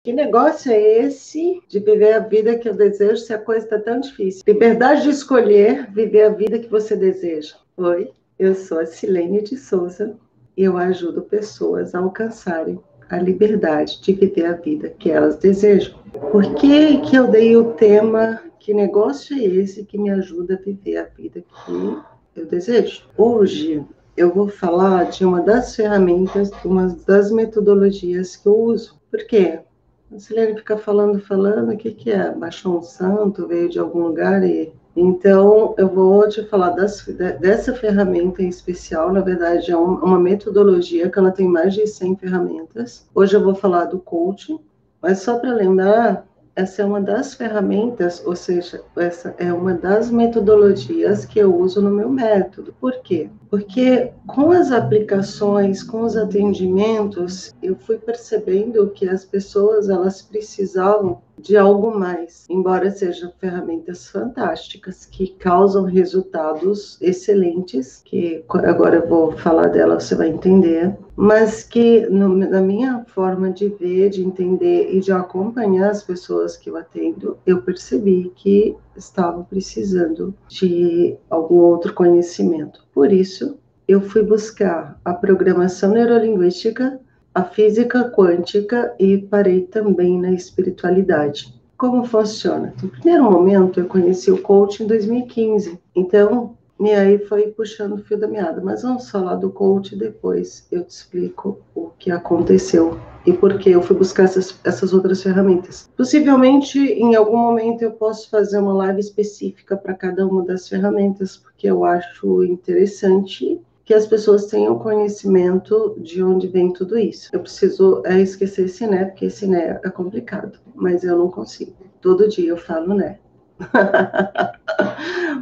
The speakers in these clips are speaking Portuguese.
Que negócio é esse de viver a vida que eu desejo se a coisa está tão difícil? Liberdade de escolher viver a vida que você deseja. Oi, eu sou a Silene de Souza e eu ajudo pessoas a alcançarem a liberdade de viver a vida que elas desejam. Por que eu dei o tema que negócio é esse que me ajuda a viver a vida que eu desejo? Hoje eu vou falar de uma das ferramentas, uma das metodologias que eu uso. Por quê? A Silene fica falando, o que é? Baixou um santo, veio de algum lugar e... Então, eu vou te falar dessa ferramenta em especial, na verdade é uma metodologia que ela tem mais de 100 ferramentas. Hoje eu vou falar do coaching, mas só para lembrar, essa é uma das ferramentas, ou seja, essa é uma das metodologias que eu uso no meu método. Por quê? Porque com as aplicações, com os atendimentos, eu fui percebendo que as pessoas, elas precisavam de algo mais, embora sejam ferramentas fantásticas, que causam resultados excelentes, que agora eu vou falar dela, você vai entender, mas que na minha forma de ver, de entender e de acompanhar as pessoas que eu atendo, eu percebi que estavam precisando de algum outro conhecimento. Por isso, eu fui buscar a programação neurolinguística, a física quântica e parei também na espiritualidade. Como funciona? No primeiro momento, eu conheci o coaching em 2015, então, e aí foi puxando o fio da meada. Mas vamos falar do coaching depois, eu te explico o que aconteceu e por que eu fui buscar essas outras ferramentas. Possivelmente, em algum momento, eu posso fazer uma live específica para cada uma das ferramentas, porque eu acho interessante que as pessoas tenham conhecimento de onde vem tudo isso. Eu preciso esquecer esse né, porque esse né é complicado, mas eu não consigo. Todo dia eu falo né.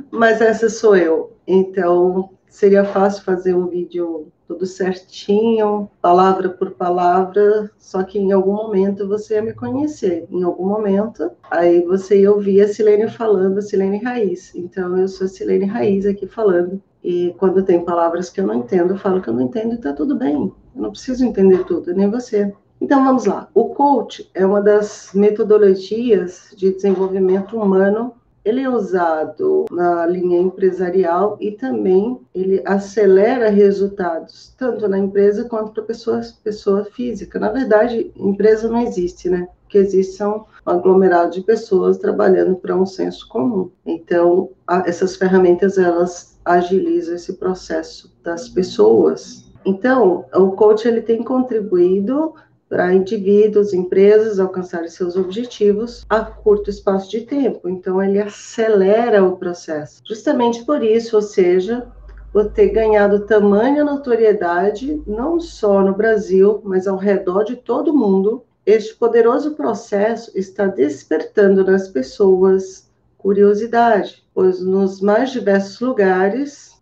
Mas essa sou eu. Então, seria fácil fazer um vídeo tudo certinho, palavra por palavra, só que em algum momento você ia me conhecer. Em algum momento, aí você ia ouvir a Silene falando, a Silene Raiz. Então, eu sou a Silene Raiz aqui falando. E quando tem palavras que eu não entendo, eu falo que eu não entendo e tá tudo bem. Eu não preciso entender tudo, nem você. Então, vamos lá. O coach é uma das metodologias de desenvolvimento humano. Ele é usado na linha empresarial e também ele acelera resultados, tanto na empresa quanto para pessoa física. Na verdade, empresa não existe, né? O que existe são um aglomerado de pessoas trabalhando para um senso comum. Então, essas ferramentas, elas agilizam esse processo das pessoas. Então, o coach ele tem contribuído para indivíduos, empresas alcançarem seus objetivos a curto espaço de tempo. Então, ele acelera o processo. Justamente por isso, ou seja, por ter ganhado tamanha notoriedade, não só no Brasil, mas ao redor de todo o mundo, este poderoso processo está despertando nas pessoas curiosidade, pois nos mais diversos lugares,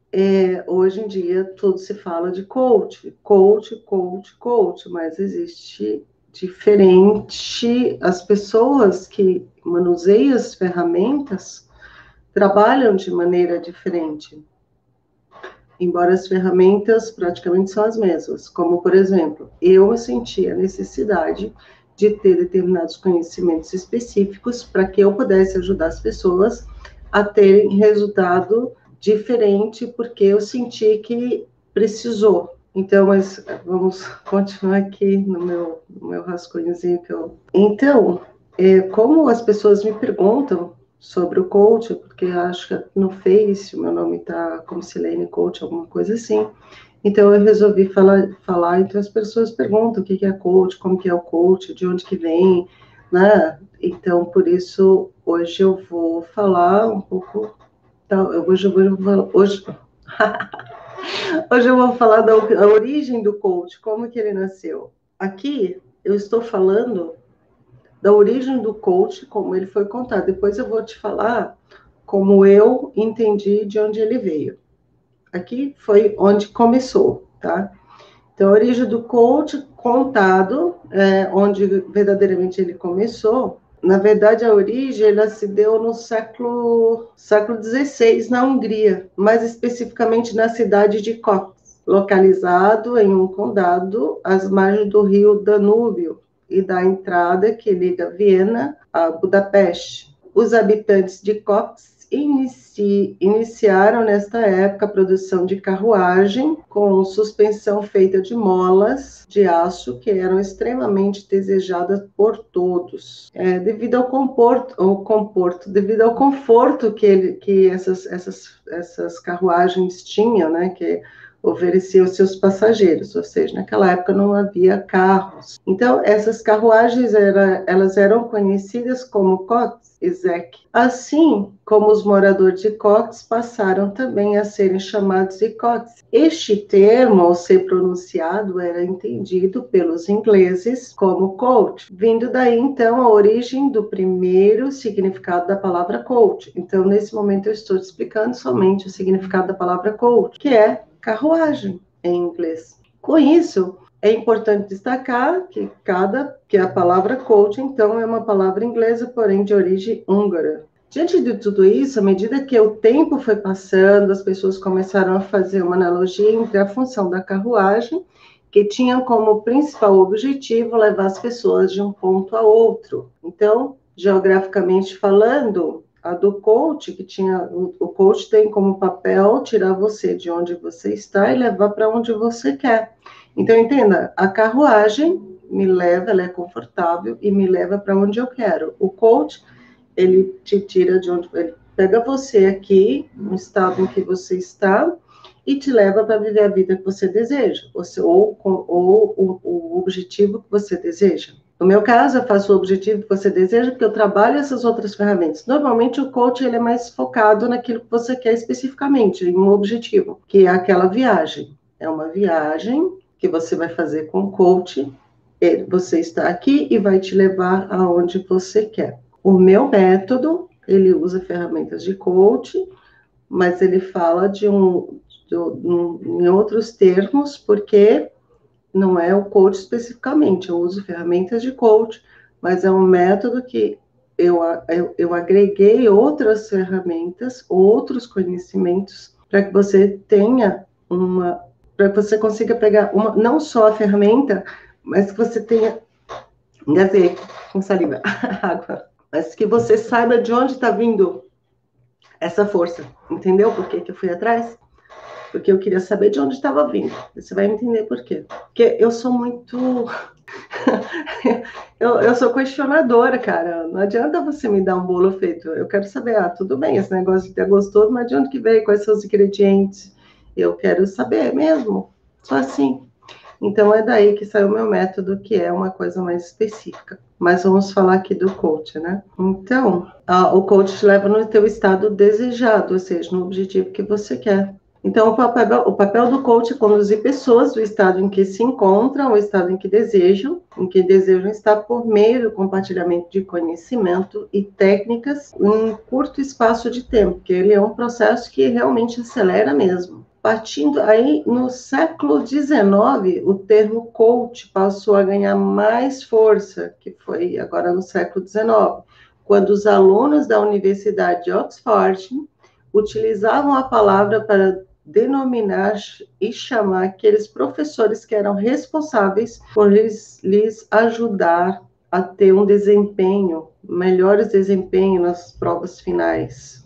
hoje em dia, tudo se fala de coach, mas existe diferente. As pessoas que manuseiam as ferramentas trabalham de maneira diferente, embora as ferramentas praticamente são as mesmas. Como, por exemplo, eu senti a necessidade de ter determinados conhecimentos específicos para que eu pudesse ajudar as pessoas a terem resultado diferente, porque eu senti que precisou. Então, mas vamos continuar aqui no meu rascunhozinho que eu... Então, como as pessoas me perguntam sobre o coach, porque acho que no Face o meu nome está como Silene Coach, alguma coisa assim. Então, eu resolvi falar, então as pessoas perguntam o que é coach, como que é o coach, de onde que vem, né? Então, por isso, hoje eu vou falar um pouco... Hoje eu vou falar da origem do coach, como que ele nasceu. Aqui, eu estou falando da origem do coach, como ele foi contado. Depois eu vou te falar como eu entendi de onde ele veio. Aqui foi onde começou, tá? Então, a origem do coach contado, onde verdadeiramente ele começou, na verdade, a origem ela se deu no século XVI, na Hungria, mais especificamente na cidade de Kocs, localizado em um condado às margens do rio Danúbio, e da entrada que liga Viena a Budapeste. Os habitantes de Kocs iniciaram nesta época a produção de carruagem com suspensão feita de molas de aço que eram extremamente desejadas por todos. Devido ao conforto que essas carruagens tinham, né, que oferecia aos seus passageiros, ou seja, naquela época não havia carros. Então, essas carruagens elas eram conhecidas como Kotzezek. Assim como os moradores de Kotz passaram também a serem chamados de Kotz. Este termo, ao ser pronunciado, era entendido pelos ingleses como coach, vindo daí, então, a origem do primeiro significado da palavra coach. Então, nesse momento, eu estou te explicando somente o significado da palavra coach, que é carruagem em inglês. Com isso, é importante destacar que a palavra coach, então, é uma palavra inglesa, porém de origem húngara. Diante de tudo isso, à medida que o tempo foi passando, as pessoas começaram a fazer uma analogia entre a função da carruagem, que tinha como principal objetivo levar as pessoas de um ponto a outro. Então, geograficamente falando, a do coach, o coach tem como papel tirar você de onde você está e levar para onde você quer. Então, entenda, a carruagem me leva, ela é confortável e me leva para onde eu quero. O coach, ele te tira de onde... Ele pega você aqui, no estado em que você está, e te leva para viver a vida que você deseja, ou o objetivo que você deseja. No meu caso, eu faço o objetivo que você deseja, porque eu trabalho essas outras ferramentas. Normalmente, o coach ele é mais focado naquilo que você quer especificamente, em um objetivo, que é aquela viagem. É uma viagem que você vai fazer com o coach, você está aqui e vai te levar aonde você quer. O meu método, ele usa ferramentas de coach, mas ele fala em outros termos, porque não é o coach especificamente, eu uso ferramentas de coach, mas é um método que eu agreguei outras ferramentas, outros conhecimentos, para que você tenha para que você consiga pegar não só a ferramenta, mas que você tenha, engasguei com saliva, água, mas que você saiba de onde está vindo essa força, entendeu por que eu fui atrás? Porque eu queria saber de onde estava vindo. Você vai entender por quê. Porque eu sou muito... eu sou questionadora, cara. Não adianta você me dar um bolo feito. Eu quero saber, tudo bem, esse negócio de ter gostoso, mas de onde que veio? Quais são os ingredientes? Eu quero saber mesmo. Só assim. Então, é daí que saiu o meu método, que é uma coisa mais específica. Mas vamos falar aqui do coach, né? Então, o coach te leva no teu estado desejado, ou seja, no objetivo que você quer. Então, o papel do coach é conduzir pessoas do estado em que se encontram, ao estado em que desejam estar por meio do compartilhamento de conhecimento e técnicas em um curto espaço de tempo, que ele é um processo que realmente acelera mesmo. Partindo aí, no século XIX, o termo coach passou a ganhar mais força, que foi agora no século XIX, quando os alunos da Universidade de Oxford utilizavam a palavra para denominar e chamar aqueles professores que eram responsáveis por lhes ajudar a ter melhores desempenho nas provas finais.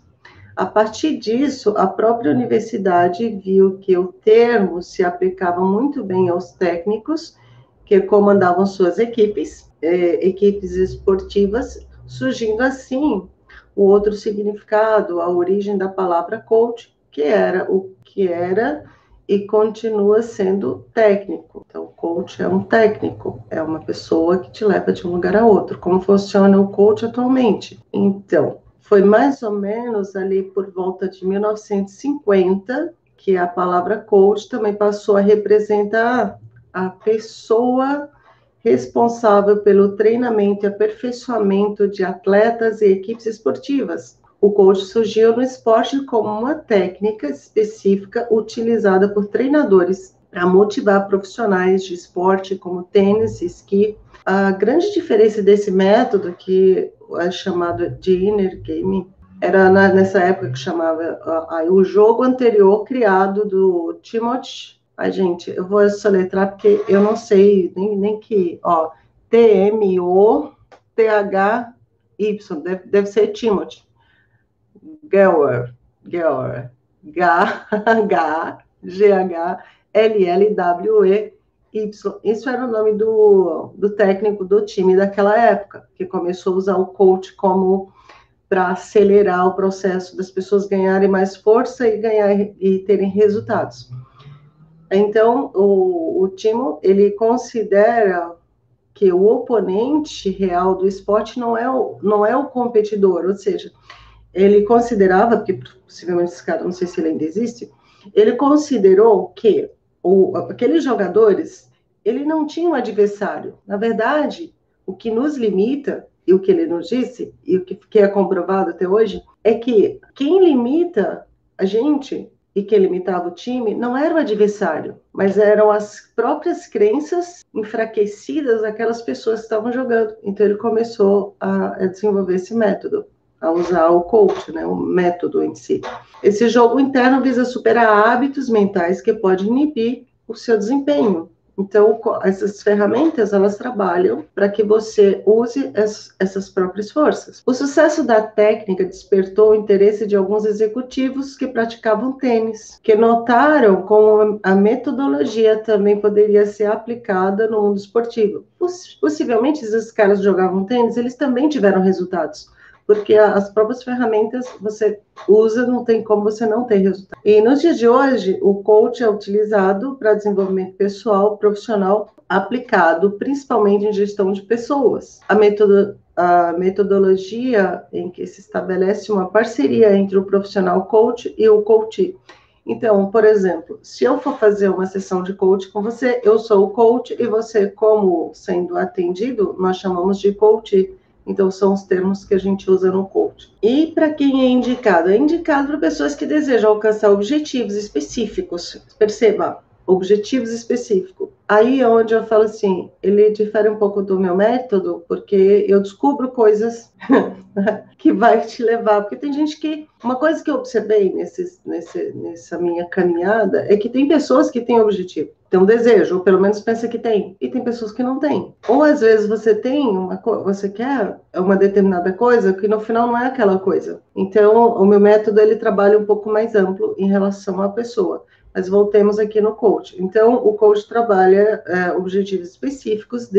A partir disso, a própria universidade viu que o termo se aplicava muito bem aos técnicos que comandavam suas equipes esportivas, surgindo assim o outro significado, a origem da palavra coach, que era o que era e continua sendo técnico. Então, coach é um técnico, é uma pessoa que te leva de um lugar a outro. Como funciona o coach atualmente? Então, foi mais ou menos ali por volta de 1950 que a palavra coach também passou a representar a pessoa responsável pelo treinamento e aperfeiçoamento de atletas e equipes esportivas. O coach surgiu no esporte como uma técnica específica utilizada por treinadores para motivar profissionais de esporte como tênis e esqui. A grande diferença desse método, que é chamado de inner game, era nessa época que chamava o jogo anterior criado do Timothy. Gente, eu vou soletrar porque eu não sei nem que... T-M-O-T-H-Y, deve ser Timothy. Geller, G-H-L-L-W-E-Y. Isso era o nome do técnico do time daquela época, que começou a usar o coach como para acelerar o processo das pessoas ganharem mais força e terem resultados. Então, o Timo, ele considera que o oponente real do esporte não é o competidor, ou seja, ele considerava, porque possivelmente esse cara, não sei se ele ainda existe, ele considerou que aqueles jogadores, ele não tinha um adversário. Na verdade, o que nos limita, e o que ele nos disse, e o que é comprovado até hoje, é que quem limita a gente e que limitava o time não era o adversário, mas eram as próprias crenças enfraquecidas daquelas pessoas que estavam jogando. Então ele começou a desenvolver esse método, a usar o coach, né, o método em si. Esse jogo interno visa superar hábitos mentais que podem inibir o seu desempenho. Então, essas ferramentas, elas trabalham para que você use essas próprias forças. O sucesso da técnica despertou o interesse de alguns executivos que praticavam tênis, que notaram como a metodologia também poderia ser aplicada no mundo esportivo. Possivelmente, esses caras que jogavam tênis, eles também tiveram resultados, porque as próprias ferramentas você usa, não tem como você não ter resultado. E nos dias de hoje, o coach é utilizado para desenvolvimento pessoal, profissional, aplicado principalmente em gestão de pessoas. A metodologia em que se estabelece uma parceria entre o profissional coach e o coachee. Então, por exemplo, se eu for fazer uma sessão de coach com você, eu sou o coach e você, como sendo atendido, nós chamamos de coachee. Então, são os termos que a gente usa no coach. E para quem é indicado? É indicado para pessoas que desejam alcançar objetivos específicos. Perceba, objetivos específicos. Aí é onde eu falo assim, ele difere um pouco do meu método, porque eu descubro coisas que vai te levar. Porque tem gente que... Uma coisa que eu observei nessa minha caminhada é que tem pessoas que têm objetivo, tem um desejo, ou pelo menos pensa que tem, e tem pessoas que não têm. Ou às vezes você você quer uma determinada coisa que no final não é aquela coisa. Então, o meu método, ele trabalha um pouco mais amplo em relação à pessoa. Mas voltemos aqui no coach. Então, o coach trabalha objetivos específicos,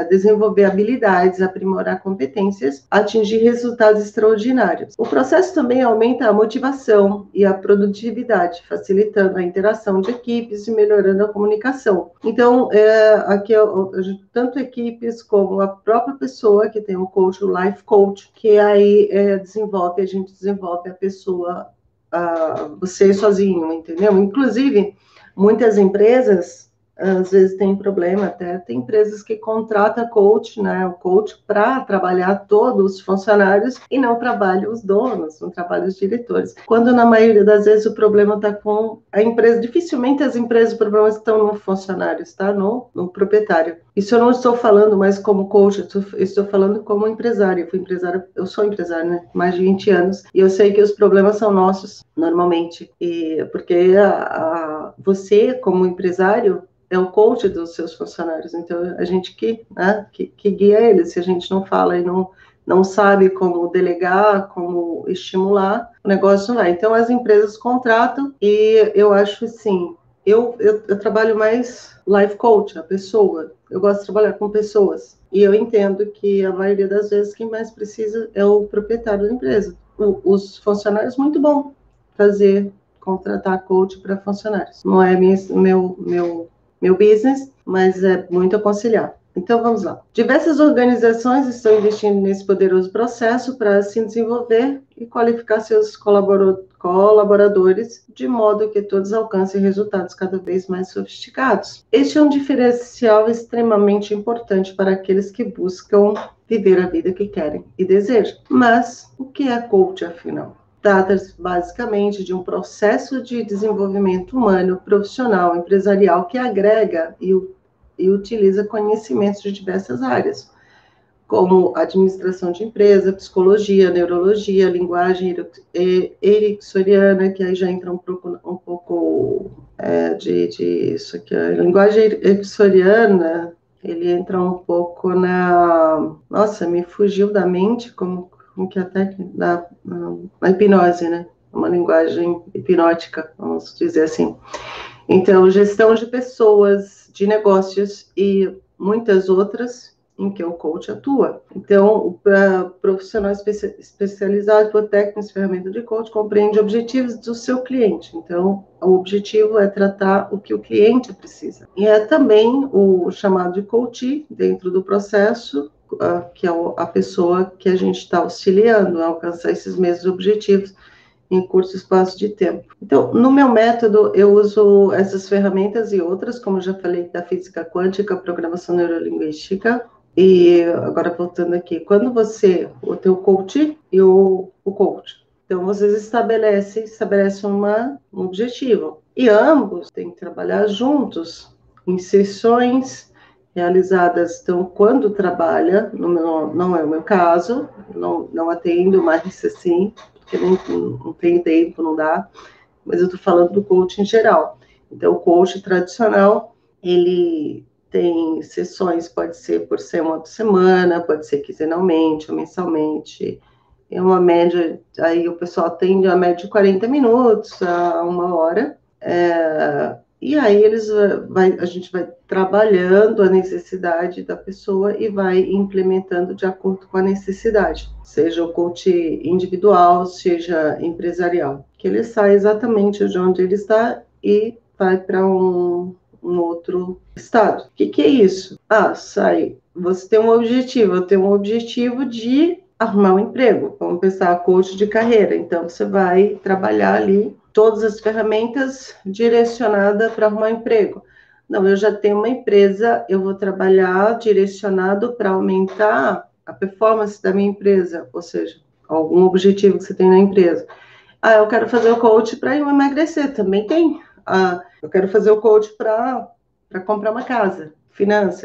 desenvolver habilidades, aprimorar competências, atingir resultados extraordinários. O processo também aumenta a motivação e a produtividade, facilitando a interação de equipes e melhorando a comunicação. Então, aqui tanto equipes como a própria pessoa que tem o coach, o life coach, que aí a gente desenvolve a pessoa, você sozinho, entendeu? Inclusive, muitas empresas às vezes tem problema, até tem empresas que contratam coach, né, o coach para trabalhar todos os funcionários e não trabalham os donos, não trabalham os diretores. Quando na maioria das vezes o problema está com a empresa, dificilmente as empresas, os problemas estão no funcionário, está no proprietário. Isso eu não estou falando mais como coach, eu estou falando como empresário. Eu sou empresária, né, mais de 20 anos, e eu sei que os problemas são nossos, normalmente, porque você, como empresário, é o coach dos seus funcionários, então a gente que guia eles. Se a gente não fala e não sabe como delegar, como estimular, o negócio não vai. Então as empresas contratam, e eu acho assim, eu trabalho mais life coach, a pessoa, eu gosto de trabalhar com pessoas, e eu entendo que a maioria das vezes quem mais precisa é o proprietário da empresa. Os funcionários, muito bom contratar coach para funcionários, não é meu business, mas é muito aconselhável. Então, vamos lá. Diversas organizações estão investindo nesse poderoso processo para assim desenvolver e qualificar seus colaboradores de modo que todos alcancem resultados cada vez mais sofisticados. Este é um diferencial extremamente importante para aqueles que buscam viver a vida que querem e desejam. Mas, o que é coach, afinal? Trata-se basicamente de um processo de desenvolvimento humano, profissional, empresarial, que agrega e utiliza conhecimentos de diversas áreas, como administração de empresa, psicologia, neurologia, linguagem ericksoniana, que aí já entra um pouco de isso aqui. A linguagem ericksoniana, ele entra um pouco na... Nossa, me fugiu da mente, como que até na hipnose, né? Uma linguagem hipnótica, vamos dizer assim. Então, gestão de pessoas, de negócios e muitas outras em que o coach atua. Então, o profissional especializado por técnicas e ferramentas de coach compreende objetivos do seu cliente. Então, o objetivo é tratar o que o cliente precisa. E é também o chamado de coach dentro do processo, que é a pessoa que a gente está auxiliando a alcançar esses mesmos objetivos em curto espaço de tempo. Então, no meu método, eu uso essas ferramentas e outras, como eu já falei, da física quântica, programação neurolinguística. E agora voltando aqui, quando você, o teu coach e o coach, então vocês estabelecem um objetivo. E ambos têm que trabalhar juntos em sessões realizadas. Então, quando trabalha, não é o meu caso, não atendo mais assim, porque não tem tempo, não dá, mas eu estou falando do coach em geral. Então, o coach tradicional, ele tem sessões, pode ser por semana, pode ser quinzenalmente ou mensalmente, é uma média, aí o pessoal atende a média de 40 minutos a 1 hora, e aí a gente vai trabalhando a necessidade da pessoa e vai implementando de acordo com a necessidade, seja o coach individual, seja empresarial, que ele sai exatamente de onde ele está e vai para um outro estado. O que é isso? Você tem um objetivo, eu tenho um objetivo de arrumar um emprego, vamos pensar coach de carreira, então você vai trabalhar ali todas as ferramentas direcionadas para arrumar emprego. Não, eu já tenho uma empresa, eu vou trabalhar direcionado para aumentar a performance da minha empresa, ou seja, algum objetivo que você tem na empresa. Eu quero fazer o coach para emagrecer, também tem. Eu quero fazer o coach para comprar uma casa,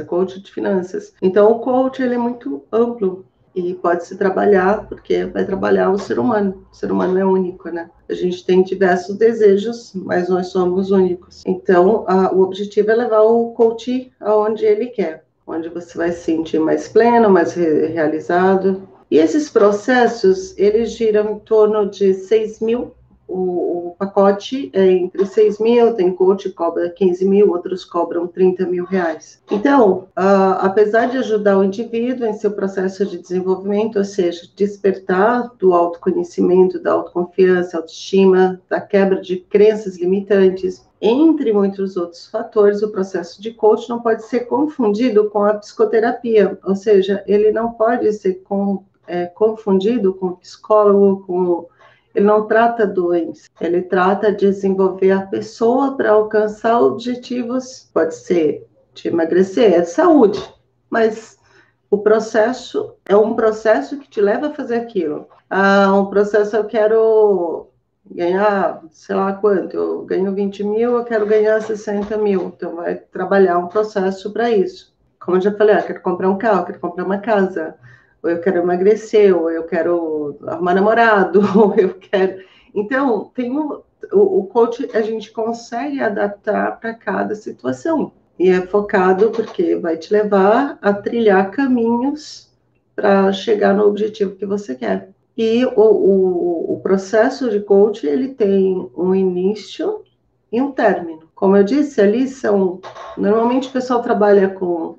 coach de finanças. Então, o coach ele é muito amplo e pode se trabalhar, porque vai trabalhar o ser humano. O ser humano é único, né? A gente tem diversos desejos, mas nós somos únicos. Então, o objetivo é levar o coach aonde ele quer, onde você vai se sentir mais pleno, mais realizado. E esses processos, eles giram em torno de 6.000. O pacote é entre 6.000, tem coach que cobra 15.000, outros cobram 30.000 reais. Então, apesar de ajudar o indivíduo em seu processo de desenvolvimento, ou seja, despertar do autoconhecimento, da autoconfiança, autoestima, da quebra de crenças limitantes, entre muitos outros fatores, o processo de coach não pode ser confundido com a psicoterapia, ou seja, ele não pode ser confundido com psicólogo, ele não trata doença, ele trata de desenvolver a pessoa para alcançar objetivos, pode ser de emagrecer, é saúde, mas o processo é um processo que te leva a fazer aquilo. Um processo, eu quero ganhar, sei lá quanto, eu ganho 20.000, eu quero ganhar 60.000, então vai trabalhar um processo para isso. Como eu já falei, eu quero comprar um carro, eu quero comprar uma casa, ou eu quero emagrecer, ou eu quero arrumar namorado, ou eu quero... Então, tem o coach, a gente consegue adaptar para cada situação. E é focado porque vai te levar a trilhar caminhos para chegar no objetivo que você quer. E o processo de coach, ele tem um início e um término. Como eu disse, ali normalmente o pessoal trabalha com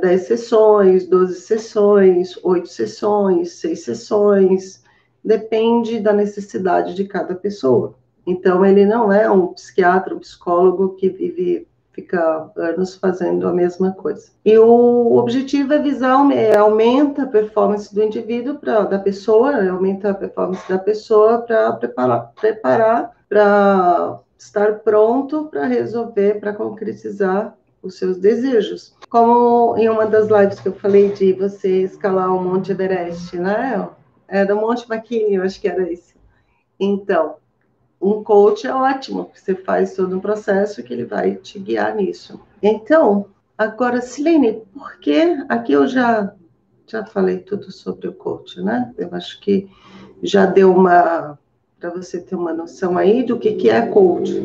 10 sessões, 12 sessões, 8 sessões, 6 sessões, depende da necessidade de cada pessoa. Então, ele não é um psiquiatra, um psicólogo que fica anos fazendo a mesma coisa. E o objetivo é visar, aumenta a performance do indivíduo, da pessoa, aumenta a performance da pessoa para preparar para estar pronto para resolver, para concretizar os seus desejos. Como em uma das lives que eu falei de você escalar o Monte Everest, né? Era o Monte McKinley, eu acho que era esse. Então, um coach é ótimo, porque você faz todo um processo que ele vai te guiar nisso. Então, agora, Silene, porque aqui eu já falei tudo sobre o coach, né? Eu acho que já deu para você ter uma noção aí do que é coach.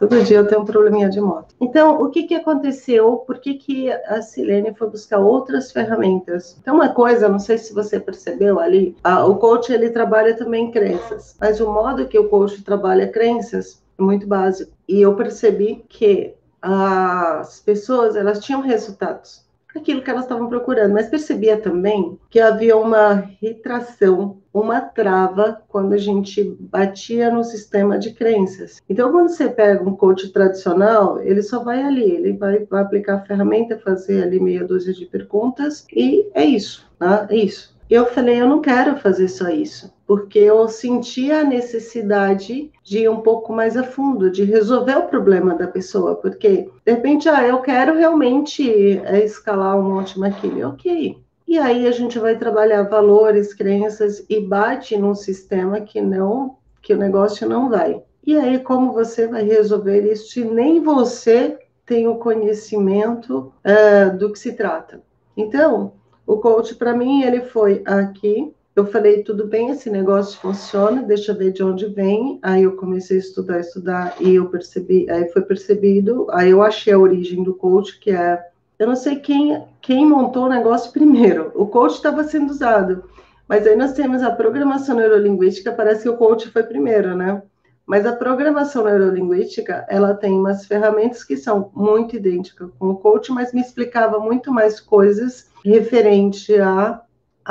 Todo dia eu tenho um probleminha de moto. Então, o que aconteceu? Por que a Silene foi buscar outras ferramentas? Então, uma coisa, não sei se você percebeu ali, o coach, ele trabalha também crenças, mas o modo que o coach trabalha crenças é muito básico. E eu percebi que as pessoas, elas tinham resultados, aquilo que elas estavam procurando, mas percebia também que havia uma retração, uma trava quando a gente batia no sistema de crenças. Então, quando você pega um coach tradicional, ele só vai ali, ele vai aplicar a ferramenta, fazer ali meia dúzia de perguntas e é isso, né? É isso. Eu falei, eu não quero fazer só isso, porque eu sentia a necessidade de ir um pouco mais a fundo, de resolver o problema da pessoa, porque, de repente, eu quero realmente escalar um Monte McKinley, ok. E aí a gente vai trabalhar valores, crenças e bate num sistema que o negócio não vai. E aí, como você vai resolver isso se nem você tem o conhecimento do que se trata? Então, o coach, para mim, ele foi aqui. Eu falei, tudo bem, esse negócio funciona, deixa eu ver de onde vem. Aí eu comecei a estudar, e eu percebi, aí foi percebido, aí eu achei a origem do coach, que é, eu não sei quem montou o negócio primeiro. O coach estava sendo usado, mas aí nós temos a programação neurolinguística, parece que o coach foi primeiro, né? Mas a programação neurolinguística, ela tem umas ferramentas que são muito idênticas com o coach, mas me explicava muito mais coisas referente a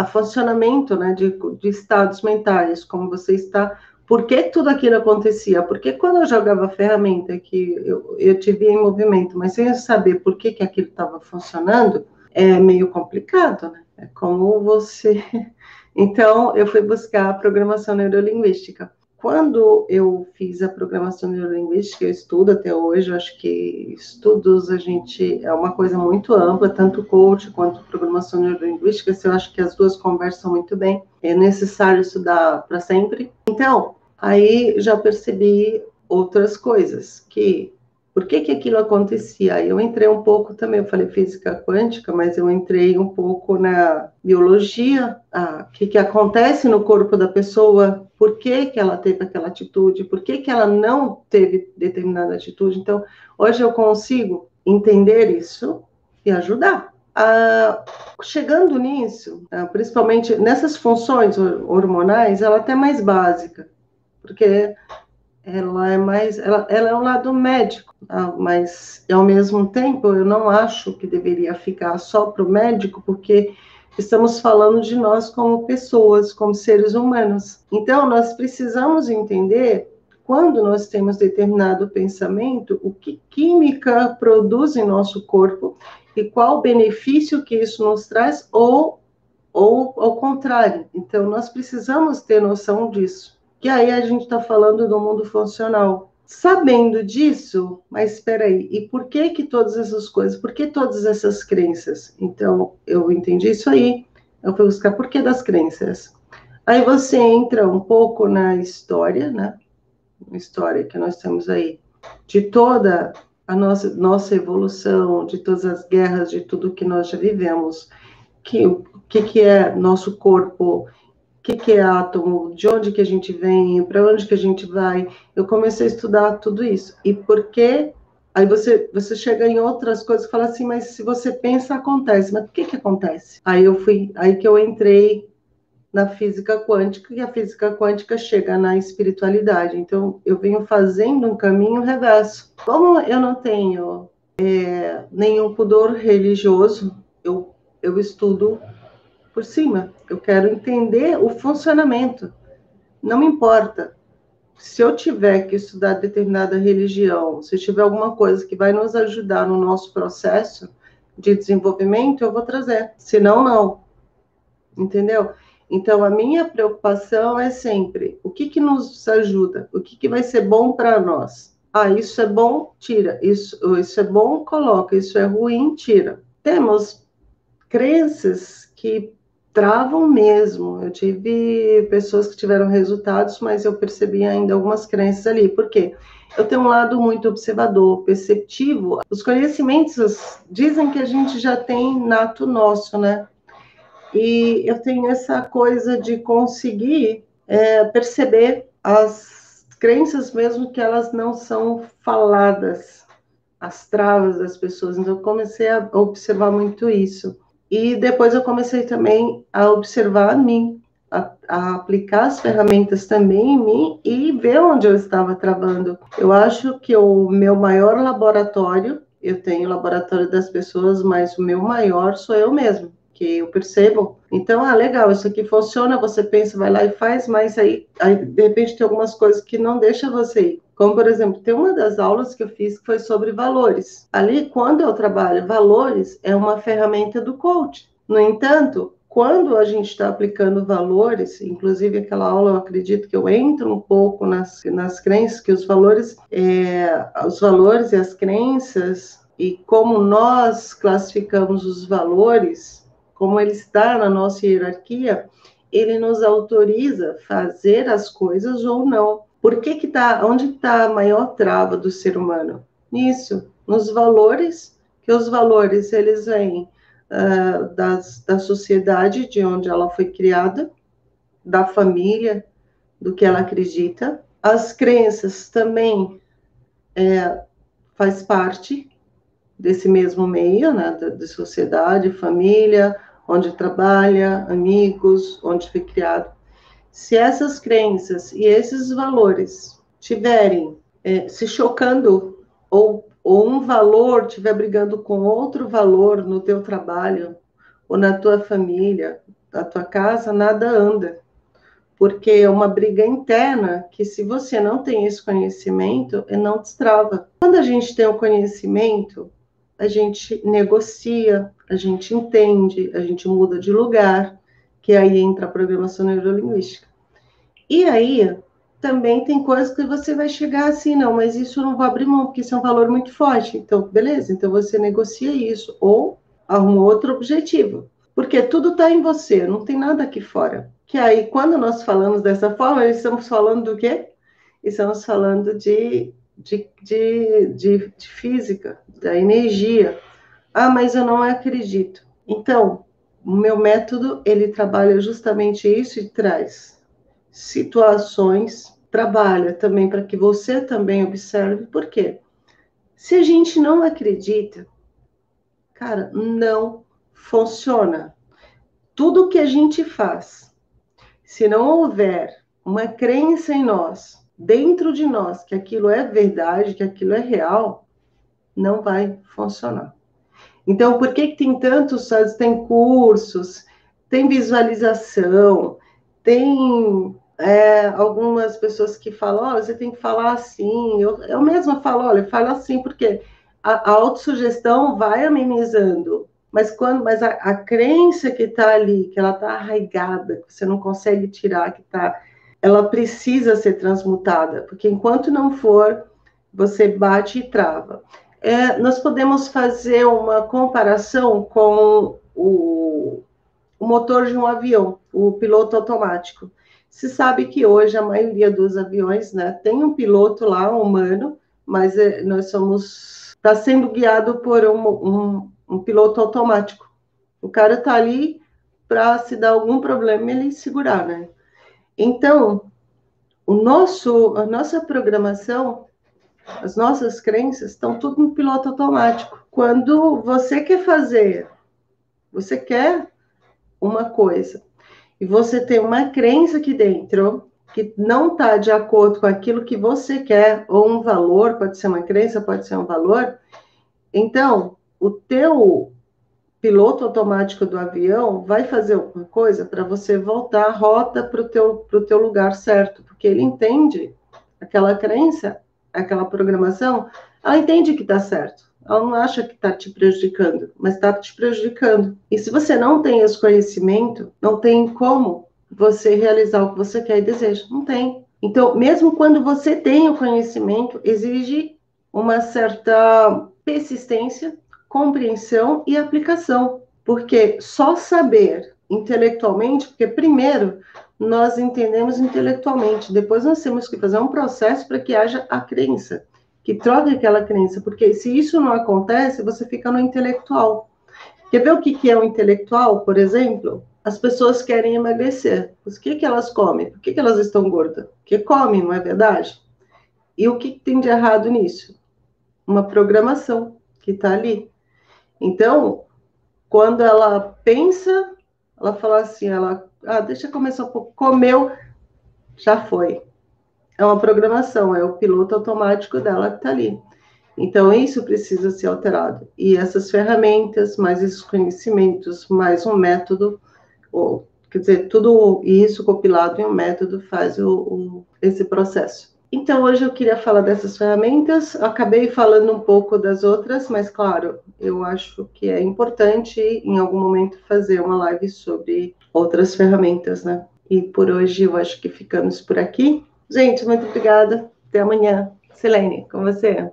funcionamento, né, de estados mentais, como você está, por que tudo aquilo acontecia, porque quando eu jogava a ferramenta que eu te via em movimento, mas sem saber por que aquilo estava funcionando, é meio complicado, né? É como você... Então, eu fui buscar a programação neurolinguística. Quando eu fiz a programação neurolinguística, eu estudo até hoje, eu acho que estudos é uma coisa muito ampla, tanto coach quanto programação neurolinguística, eu acho que as duas conversam muito bem, é necessário estudar para sempre. Então, aí já percebi outras coisas, por que aquilo acontecia? Aí eu entrei um pouco também, eu falei física quântica, mas eu entrei um pouco na biologia, o que acontece no corpo da pessoa, por que ela teve aquela atitude, por que ela não teve determinada atitude. Então, hoje eu consigo entender isso e ajudar. Chegando nisso, principalmente nessas funções hormonais, ela é até mais básica, porque ela é um lado médico, mas ao mesmo tempo eu não acho que deveria ficar só para o médico, porque estamos falando de nós como pessoas, como seres humanos. Então nós precisamos entender quando nós temos determinado pensamento, o que química produz em nosso corpo e qual benefício que isso nos traz ou ao contrário. Então nós precisamos ter noção disso. Que aí a gente está falando do mundo funcional. Sabendo disso, mas espera aí, e por que todas essas coisas? Por que todas essas crenças? Então, eu entendi isso aí, eu fui buscar por que das crenças. Aí você entra um pouco na história, né? A história que nós temos aí, de toda a nossa evolução, de todas as guerras, de tudo que nós já vivemos, o que é nosso corpo, o que é átomo, de onde que a gente vem, para onde que a gente vai. Eu comecei a estudar tudo isso. E por que... Aí você chega em outras coisas e fala assim, mas se você pensa, acontece. Mas por que acontece? Aí que eu entrei na física quântica, e a física quântica chega na espiritualidade. Então, eu venho fazendo um caminho reverso. Como eu não tenho nenhum pudor religioso, eu estudo por cima. Eu quero entender o funcionamento. Não me importa. Se eu tiver que estudar determinada religião, se tiver alguma coisa que vai nos ajudar no nosso processo de desenvolvimento, eu vou trazer. Senão, não. Entendeu? Então, a minha preocupação é sempre o que nos ajuda, o que vai ser bom para nós. Isso é bom, tira. Isso é bom, coloca. Isso é ruim, tira. Temos crenças que travam mesmo. Eu tive pessoas que tiveram resultados, mas eu percebi ainda algumas crenças ali. Por quê? Eu tenho um lado muito observador, perceptivo. Os conhecimentos dizem que a gente já tem nato nosso, né? E eu tenho essa coisa de conseguir perceber as crenças mesmo que elas não são faladas, as travas das pessoas. Então, eu comecei a observar muito isso. E depois eu comecei também a observar a mim, a aplicar as ferramentas também em mim e ver onde eu estava travando. Eu acho que o meu maior laboratório, eu tenho o laboratório das pessoas, mas o meu maior sou eu mesmo, que eu percebo. Então, legal, isso aqui funciona, você pensa, vai lá e faz, mas aí de repente tem algumas coisas que não deixa você ir. Como, por exemplo, tem uma das aulas que eu fiz que foi sobre valores. Ali, quando eu trabalho valores, é uma ferramenta do coach. No entanto, quando a gente está aplicando valores, inclusive aquela aula, eu acredito que eu entro um pouco nas crenças, que os valores e as crenças, e como nós classificamos os valores, como ele está na nossa hierarquia, ele nos autoriza a fazer as coisas ou não. Por que onde está a maior trava do ser humano? Nisso, nos valores, que os valores, eles vêm da sociedade de onde ela foi criada, da família, do que ela acredita. As crenças também faz parte desse mesmo meio, né, de sociedade, família, onde trabalha, amigos, onde foi criado. Se essas crenças e esses valores tiverem se chocando, ou um valor estiver brigando com outro valor no teu trabalho, ou na tua família, na tua casa, nada anda. Porque é uma briga interna que, se você não tem esse conhecimento, não destrava. Quando a gente tem o conhecimento, a gente negocia, a gente entende, a gente muda de lugar, que aí entra a programação neurolinguística. E aí, também tem coisas que você vai chegar assim, não, mas isso eu não vou abrir mão, porque isso é um valor muito forte. Então, beleza, então você negocia isso, ou arruma outro objetivo. Porque tudo está em você, não tem nada aqui fora. Que aí, quando nós falamos dessa forma, estamos falando do quê? Estamos falando de física, da energia. Mas eu não acredito. Então, o meu método, ele trabalha justamente isso e traz situações, trabalha também para que você também observe. Por quê? Se a gente não acredita, cara, não funciona. Tudo que a gente faz, se não houver uma crença em nós, dentro de nós, que aquilo é verdade, que aquilo é real, não vai funcionar. Então, por que tem tantos, tem cursos, tem visualização, tem algumas pessoas que falam, você tem que falar assim, eu mesma falo, olha, fala assim, porque a autossugestão vai amenizando, mas a crença que está ali, que ela está arraigada, que você não consegue tirar, ela precisa ser transmutada, porque enquanto não for, você bate e trava. Nós podemos fazer uma comparação com o motor de um avião, o piloto automático. Se sabe que hoje a maioria dos aviões, né, tem um piloto lá, humano, mas está sendo guiado por um piloto automático. O cara está ali para, se dar algum problema, ele segurar, né? Então, a nossa programação, as nossas crenças estão tudo no piloto automático. Quando você quer uma coisa, e você tem uma crença aqui dentro que não está de acordo com aquilo que você quer, ou um valor, pode ser uma crença, pode ser um valor, então o teu piloto automático do avião vai fazer alguma coisa para você voltar a rota para o teu lugar certo, porque ele entende aquela crença, aquela programação, ela entende que está certo. Ela não acha que está te prejudicando, mas está te prejudicando. E se você não tem esse conhecimento, não tem como você realizar o que você quer e deseja. Não tem. Então, mesmo quando você tem o conhecimento, exige uma certa persistência, compreensão e aplicação. Porque só saber intelectualmente, porque primeiro nós entendemos intelectualmente, depois nós temos que fazer um processo para que haja a crença, que troque aquela crença, porque se isso não acontece, você fica no intelectual. Quer ver o que é o intelectual, por exemplo? As pessoas querem emagrecer. O que elas comem? Por que elas estão gordas? Porque comem, não é verdade? E o que tem de errado nisso? Uma programação que está ali. Então, quando ela pensa, ela fala assim, deixa eu começar um pouco, comeu, já foi. É uma programação, é o piloto automático dela que está ali. Então, isso precisa ser alterado. E essas ferramentas, mais esses conhecimentos, mais um método, quer dizer, tudo isso compilado em um método faz esse processo. Então, hoje eu queria falar dessas ferramentas, acabei falando um pouco das outras, mas, claro, eu acho que é importante, em algum momento, fazer uma live sobre outras ferramentas, né? E por hoje eu acho que ficamos por aqui. Gente, muito obrigada. Até amanhã. Silene, com você.